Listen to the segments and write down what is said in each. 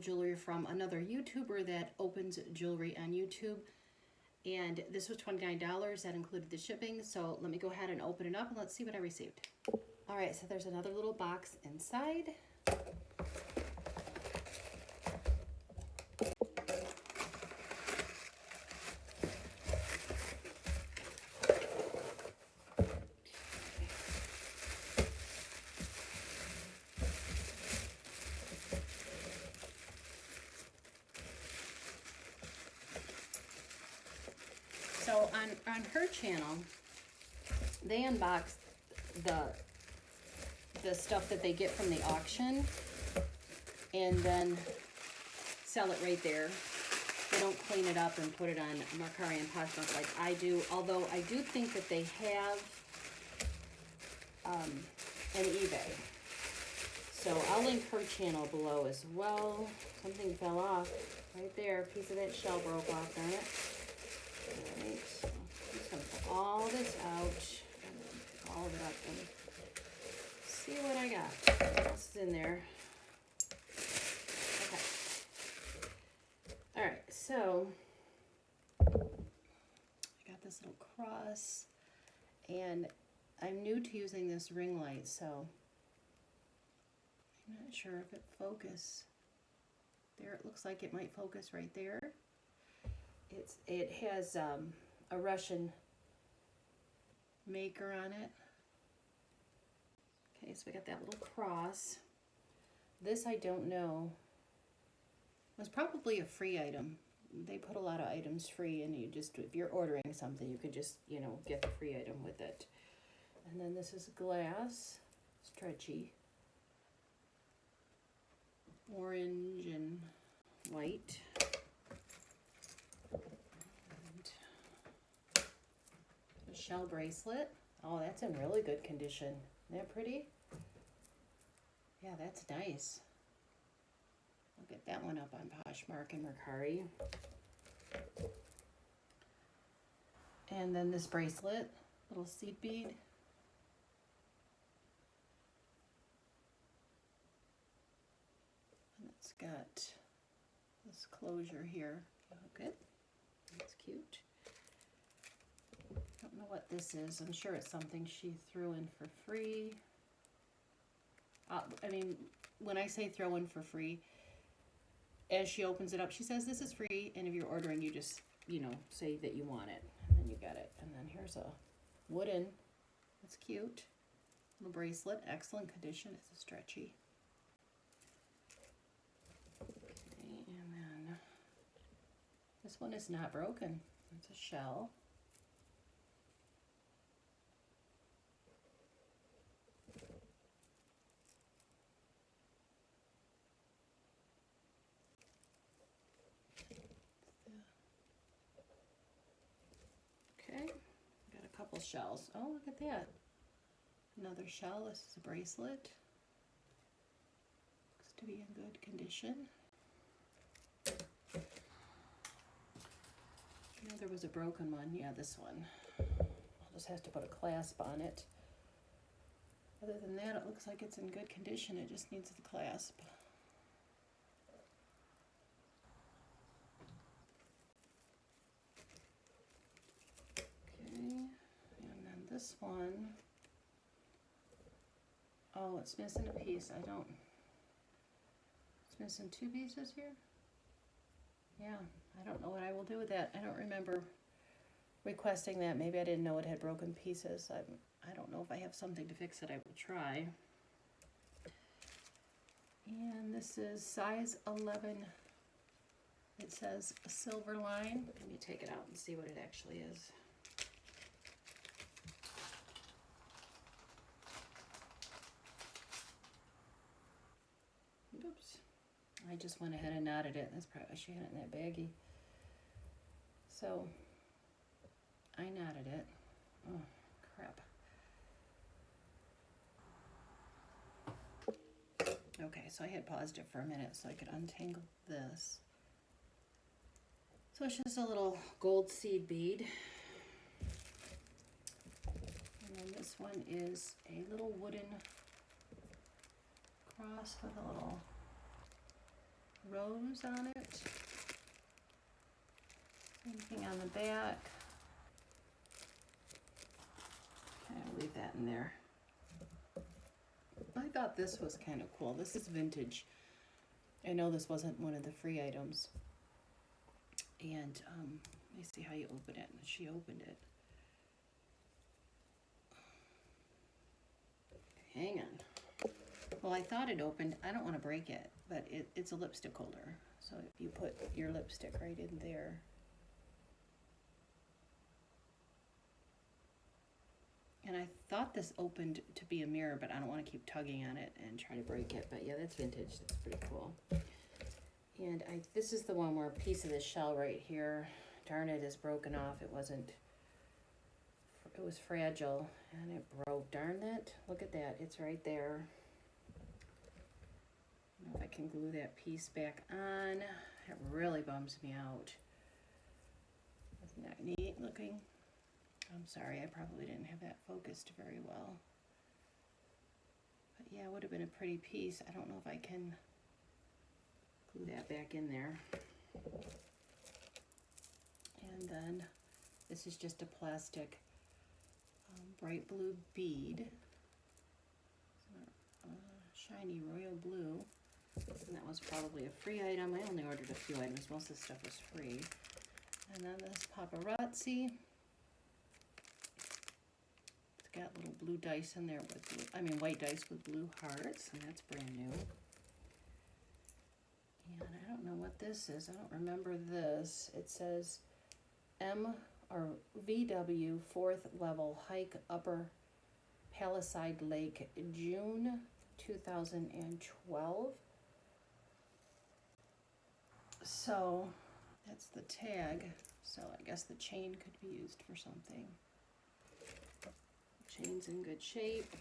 jewelry from another YouTuber that opens jewelry on YouTube. And this was $29. That included the shipping. So let me go ahead and open it up and let's see what I received. All right, so there's another little box inside. So on her channel, they unbox the stuff that they get from the auction and then sell it right there. They don't clean it up and put it on Mercari and Poshmark like I do, although I do think that they have an eBay. So I'll link her channel below as well. Something fell off right there. A piece of that shell broke off, darn it. Alright, so I'm just going to pull all this out and then pick all of it up and see what I got. What else is in there? Okay. Alright, so I got this little cross and I'm new to using this ring light, so I'm not sure if it focuses. There, it looks like it might focus right there. It has a Russian maker on it. Okay, so we got that little cross. This I don't know. It was probably a free item. They put a lot of items free, and you just, if you're ordering something, you could just, you know, get the free item with it. And then this is glass, stretchy, orange and white. A shell bracelet. Oh, that's in really good condition. Isn't that pretty? Yeah, that's nice. I'll get that one up on Poshmark and Mercari. And then this bracelet, little seed bead. And it's got this closure here. Hook it. That's cute. Don't know what this is. I'm sure it's something she threw in for free. I mean, when I say throw in for free, as she opens it up, she says this is free, and if you're ordering, you just, you know, say that you want it, and then you get it. And then here's a wooden, that's cute, little bracelet, excellent condition. It's a stretchy. Okay, and then this one is not broken. It's a shell. Okay, got a couple shells. Oh, look at that. Another shell. This is a bracelet. Looks to be in good condition. I know there was a broken one. Yeah, this one. I'll just have to put a clasp on it. Other than that, it looks like it's in good condition. It just needs the clasp. And then this one, oh, it's missing a piece. It's missing two pieces here. Yeah, I don't know what I will do with that. I don't remember requesting that. Maybe I didn't know it had broken pieces. I don't know if I have something to fix it. I will try. And this is size 11. It says a silver line. Let me take it out and see what it actually is. Oops. I just went ahead and knotted it. That's probably why she had it in that baggie. So I knotted it. Oh, crap. Okay, so I had paused it for a minute so I could untangle this. So it's just a little gold seed bead. And then this one is a little wooden cross with a little rose on it. Same thing on the back. Okay, I'll leave that in there. I thought this was kind of cool. This is vintage. I know this wasn't one of the free items. And let me see how you open it. And she opened it. Hang on. Well, I thought it opened. I don't want to break it, but it's a lipstick holder. So if you put your lipstick right in there. And I thought this opened to be a mirror, but I don't want to keep tugging on it and try to break it. But yeah, that's vintage. That's pretty cool. And this is the one where a piece of the shell right here, darn it, is broken off. It was fragile and it broke. Darn it. Look at that. It's right there. I don't know if I can glue that piece back on. It really bums me out. Isn't that neat looking? I'm sorry, I probably didn't have that focused very well. But yeah, it would have been a pretty piece. I don't know if I can glue that back in there. And then this is just a plastic bright blue bead. Shiny royal blue. And that was probably a free item. I only ordered a few items. Most of the stuff was free. And then this paparazzi. It's got little blue dice in there with blue, white dice with blue hearts, and that's brand new. And I don't know what this is. I don't remember this. It says VW 4th level hike Upper Palisade Lake, June 2012. So that's the tag. So I guess the chain could be used for something. Chain's in good shape.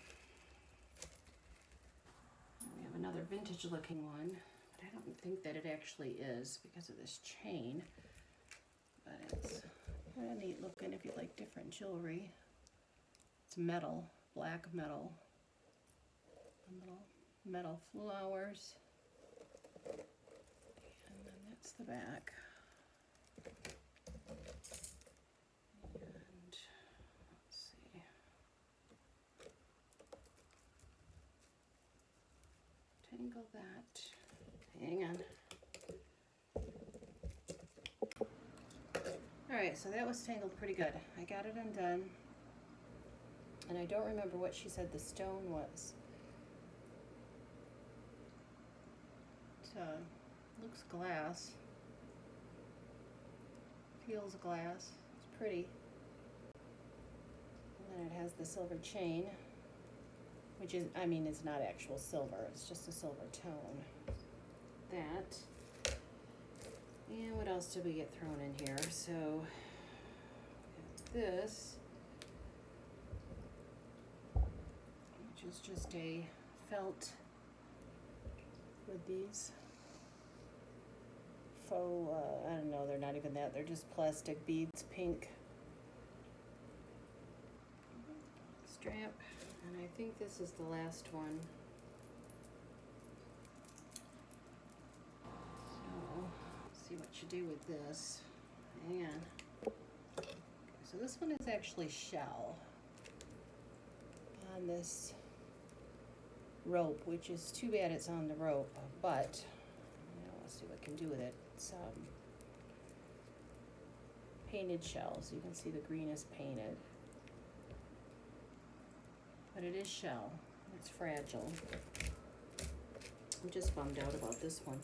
We have another vintage looking one, but I don't think that it actually is because of this chain. But it's kind of neat looking if you like different jewelry. It's metal, black metal. Little metal flowers. And then that's the back. Tangle that. Hang on. Alright, so that was tangled pretty good. I got it undone. And I don't remember what she said the stone was. It looks glass. Feels glass. It's pretty. And then it has the silver chain. Which is, it's not actual silver, it's just a silver tone. That. And what else did we get thrown in here? So, this, which is just a felt with these faux, I don't know, they're not even that, they're just plastic beads, pink strap. And I think this is the last one. So, let's see what you do with this. Hang on. Okay, so this one is actually shell on this rope, which is too bad it's on the rope, but let's see what I can do with it. It's painted shell, so you can see the green is painted. But it is shell. It's fragile. I'm just bummed out about this one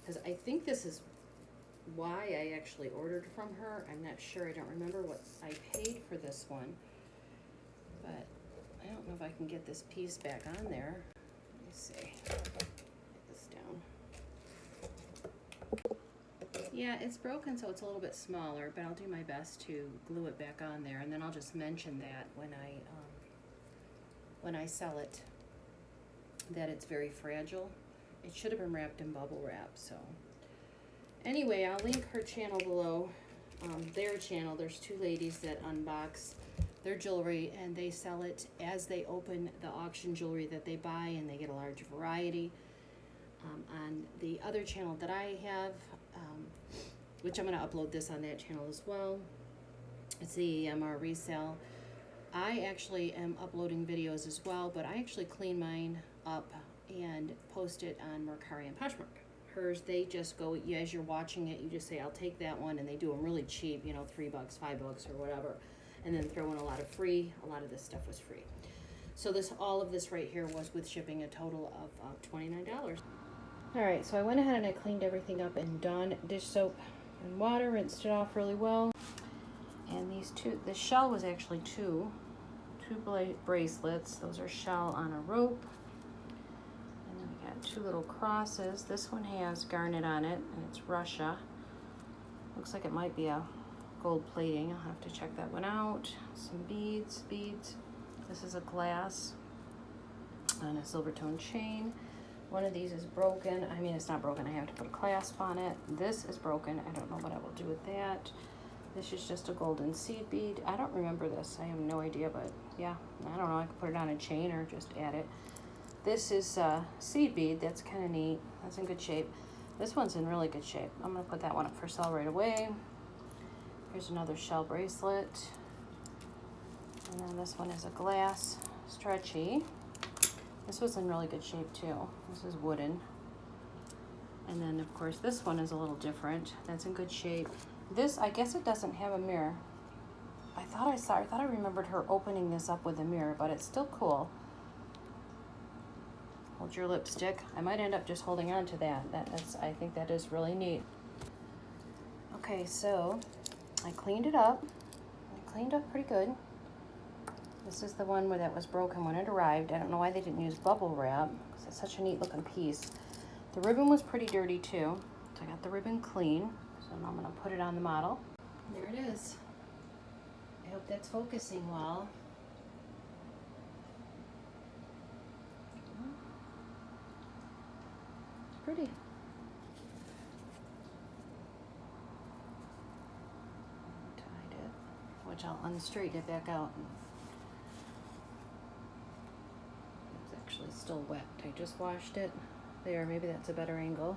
because I think this is why I actually ordered from her. I'm not sure. I don't remember what I paid for this one. But I don't know if I can get this piece back on there. Let me see. Get this down. Yeah, it's broken, so it's a little bit smaller, but I'll do my best to glue it back on there, and then I'll just mention that when I sell it, that it's very fragile. It should have been wrapped in bubble wrap, so. Anyway, I'll link her channel below, their channel. There's two ladies that unbox their jewelry, and they sell it as they open the auction jewelry that they buy, and they get a large variety. on the other channel that I have, which I'm going to upload this on that channel as well. It's the C.A.M.R resale. I actually am uploading videos as well, but I actually clean mine up and post it on Mercari and Poshmark. Hers, they just go, as you're watching it, you just say, I'll take that one, and they do them really cheap, you know, $3, $5 or whatever, and then throw in a lot of free. A lot of this stuff was free. So all of this right here was with shipping, a total of $29. All right, so I went ahead and I cleaned everything up in Dawn dish soap and water, rinsed it off really well. And the shell was actually two bracelets. Those are shell on a rope. And then we got 2 little crosses. This one has garnet on it, and it's Russia. Looks like it might be a gold plating. I'll have to check that one out. Some beads. This is a glass and a silver tone chain. One of these is broken. I mean, it's not broken. I have to put a clasp on it. This is broken. I don't know what I will do with that. This is just a golden seed bead. I don't remember this. I have no idea, but yeah, I don't know. I could put it on a chain or just add it. This is a seed bead. That's kind of neat. That's in good shape. This one's in really good shape. I'm going to put that one up for sale right away. Here's another shell bracelet. And then this one is a glass stretchy. This was in really good shape too. This is wooden. And then of course this one is a little different. That's in good shape. This, I guess it doesn't have a mirror. I thought I remembered her opening this up with a mirror, but it's still cool. Hold your lipstick. I might end up just holding on to that. I think that is really neat. Okay, so I cleaned it up. I cleaned up pretty good. This is the one where that was broken when it arrived. I don't know why they didn't use bubble wrap, because it's such a neat looking piece. The ribbon was pretty dirty too, so I got the ribbon clean. So now I'm going to put it on the model. There it is. I hope that's focusing well. It's pretty. Tied it, which I'll unstraighten it back out. It's actually still wet. I just washed it. There, maybe that's a better angle.